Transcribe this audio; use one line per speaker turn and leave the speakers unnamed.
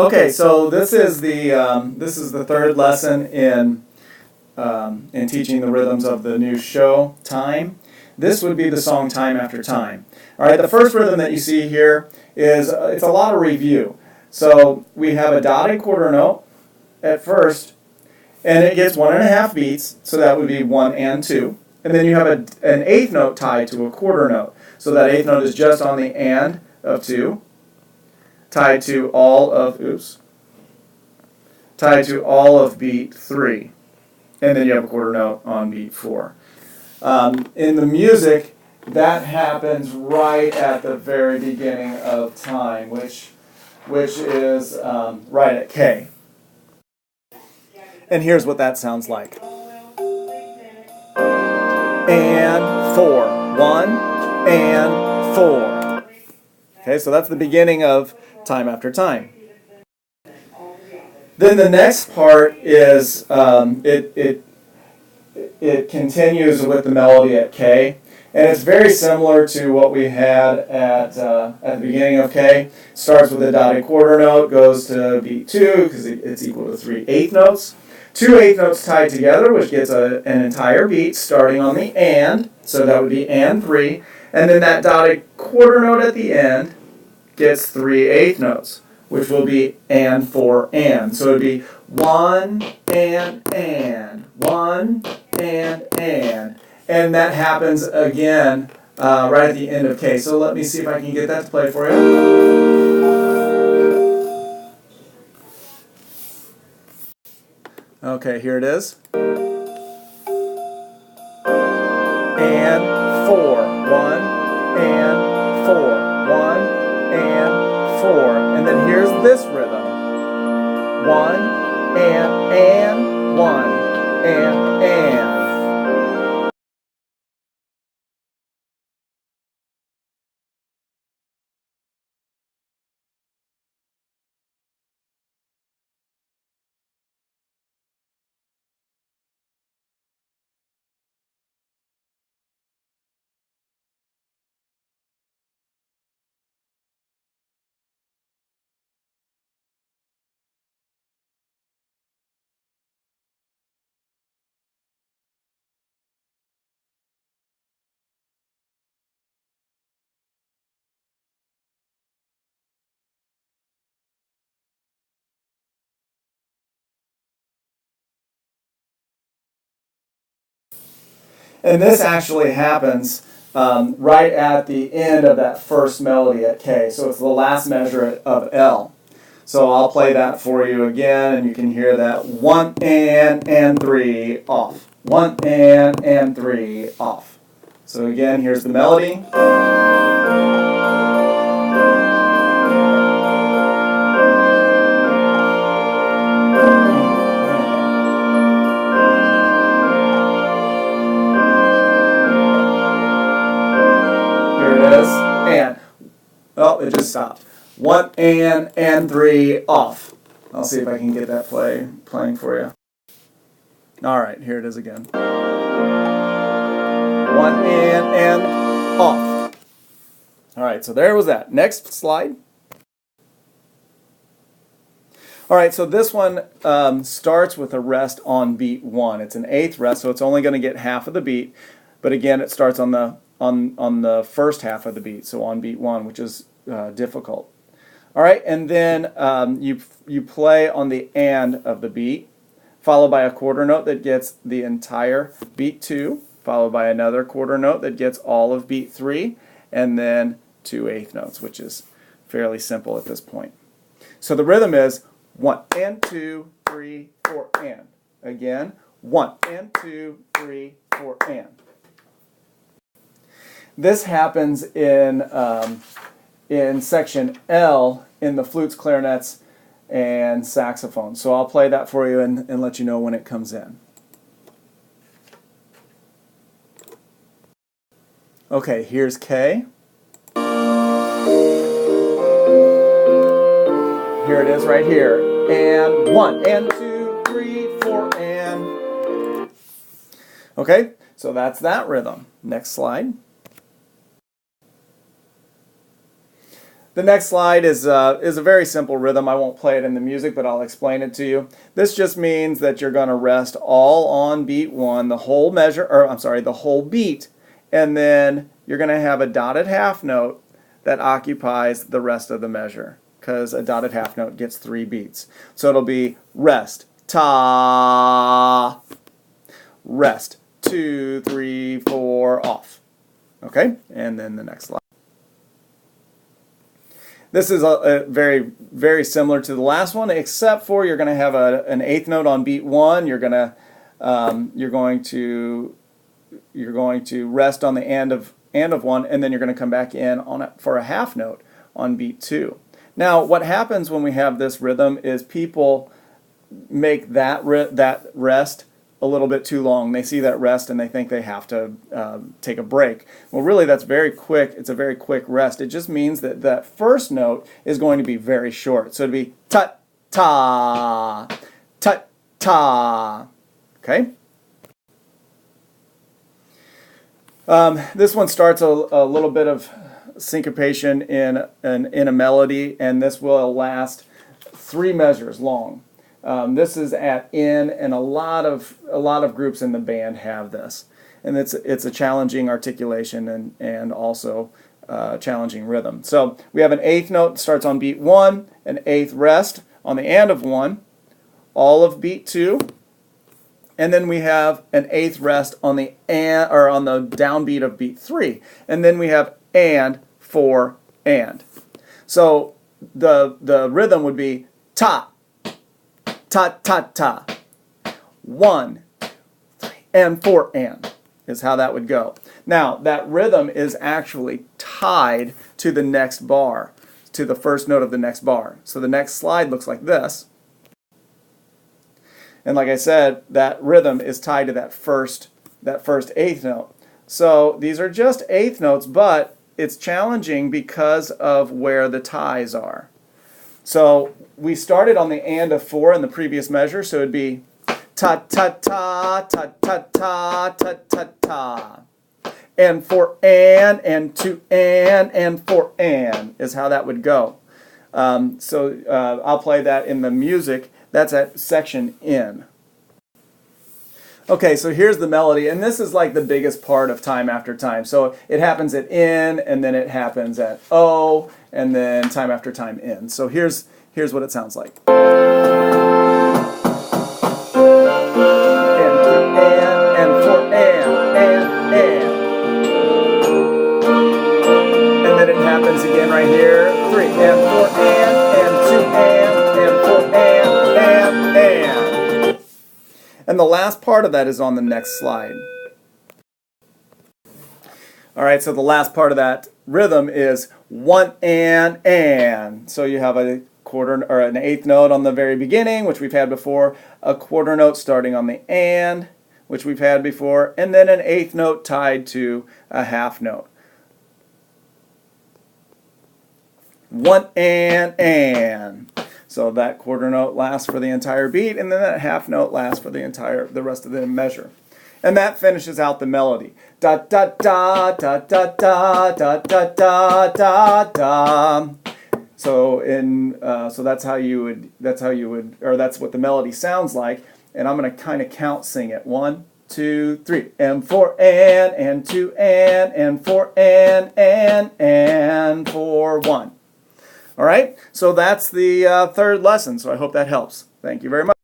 Okay, so this is the third lesson in teaching the rhythms of the new show, Time. This would be the song Time After Time. All right, the first rhythm that you see here is, it's a lot of review. So we have a dotted quarter note at first, and it gets 1.5 beats, so that would be 1 and 2. And then you have an eighth note tied to a quarter note. So that eighth note is just on the and of 2, tied to all of beat 3. And then you have a quarter note on beat 4. In the music, that happens right at the very beginning of time, which is right at K. And here's what that sounds like. And 4. 1 and 4. Okay, so that's the beginning of Time After Time. Then the next part is it continues with the melody at K, and it's very similar to what we had at the beginning of K. It starts with a dotted quarter note, goes to beat 2 because it's equal to 3 eighth notes. 2 eighth notes tied together, which gets an entire beat starting on the and, so that would be and 3, and then that dotted quarter note at the end gets 3 eighth notes, which will be and 4 and. So it would be 1 and 1 and. And that happens again right at the end of K. So let me see if I can get that to play for you. Okay, here it is. And 4. 1 and 4. 1 and 4. And then here's this rhythm. 1 and 1 and. And this actually happens right at the end of that first melody at K. So it's the last measure of L. So I'll play that for you again, and you can hear that 1 and 3 off. 1 and 3 off. So again, here's the melody. And, oh, it just stopped. 1 and 3 off. I'll see if I can get that playing for you. All right, here it is again. 1 and off. All right, so there was that. Next slide. All right, so this one starts with a rest on beat 1. It's an eighth rest, so it's only going to get half of the beat. But again, it starts on the first half of the beat, so on beat 1, which is difficult. All right, and then you play on the and of the beat, followed by a quarter note that gets the entire beat 2, followed by another quarter note that gets all of beat 3, and then 2 eighth notes, which is fairly simple at this point. So the rhythm is 1 and 2, 3, 4 and. Again, 1 and 2, 3, 4 and. This happens in section L in the flutes, clarinets, and saxophone. So I'll play that for you and let you know when it comes in. Okay, here's K. Here it is right here. And 1 and 2, 3, 4 and. Okay, so that's that rhythm. Next slide. The next slide is a very simple rhythm. I won't play it in the music, but I'll explain it to you. This just means that you're going to rest all on beat 1, the whole measure, or I'm sorry, the whole beat, and then you're going to have a dotted half note that occupies the rest of the measure, because a dotted half note gets 3 beats. So it'll be rest, ta, rest, 2, 3, 4, off. Okay, and then the next slide. This is very, very similar to the last one, except for you're going to have an eighth note on beat 1. You're going to rest on the and of 1, and then you're going to come back in on it for a half note on beat 2. Now, what happens when we have this rhythm is people make that rest a little bit too long. They see that rest and they think they have to take a break. Well, really, that's very quick. It's a very quick rest. It just means that that first note is going to be very short. So it'd be ta-ta, ta-ta. Okay? This one starts a little bit of syncopation in a melody, and this will last 3 measures long. This is at in, and a lot of groups in the band have this, and it's a challenging articulation and also challenging rhythm. So we have an eighth note that starts on beat 1, an eighth rest on the and of 1, all of beat 2, and then we have an eighth rest on the on the downbeat of beat 3, and then we have and 4 and. So the rhythm would be ta, ta, ta, ta, 1, 3, and 4 and is how that would go. Now, that rhythm is actually tied to the next bar, to the first note of the next bar. So the next slide looks like this. And like I said, that rhythm is tied to that first eighth note. So these are just eighth notes, but it's challenging because of where the ties are. So we started on the and of 4 in the previous measure, so it'd be ta ta ta ta ta ta ta ta ta. And 4 and 2 and 4 and is how that would go. I'll play that in the music. That's at section in. Okay, so here's the melody, and this is like the biggest part of Time After Time. So it happens at in, and then it happens at O, and then time after time in. So here's what it sounds like. And 2 and 4 and. And then it happens again right here. 3 and 4 and 2 and 4 and. And the last part of that is on the next slide. All right, so the last part of that rhythm is 1 and. So you have a quarter or an eighth note on the very beginning, which we've had before, a quarter note starting on the and, which we've had before, and then an eighth note tied to a half note. 1 and. So that quarter note lasts for the entire beat, and then that half note lasts for the rest of the measure. And that finishes out the melody. Da da da da da da da da da da da. So that's what the melody sounds like. And I'm going to kind of count sing it. 1, 2, 3, and 4 and 2 and 4 and 4 1. All right. So that's the third lesson. So I hope that helps. Thank you very much.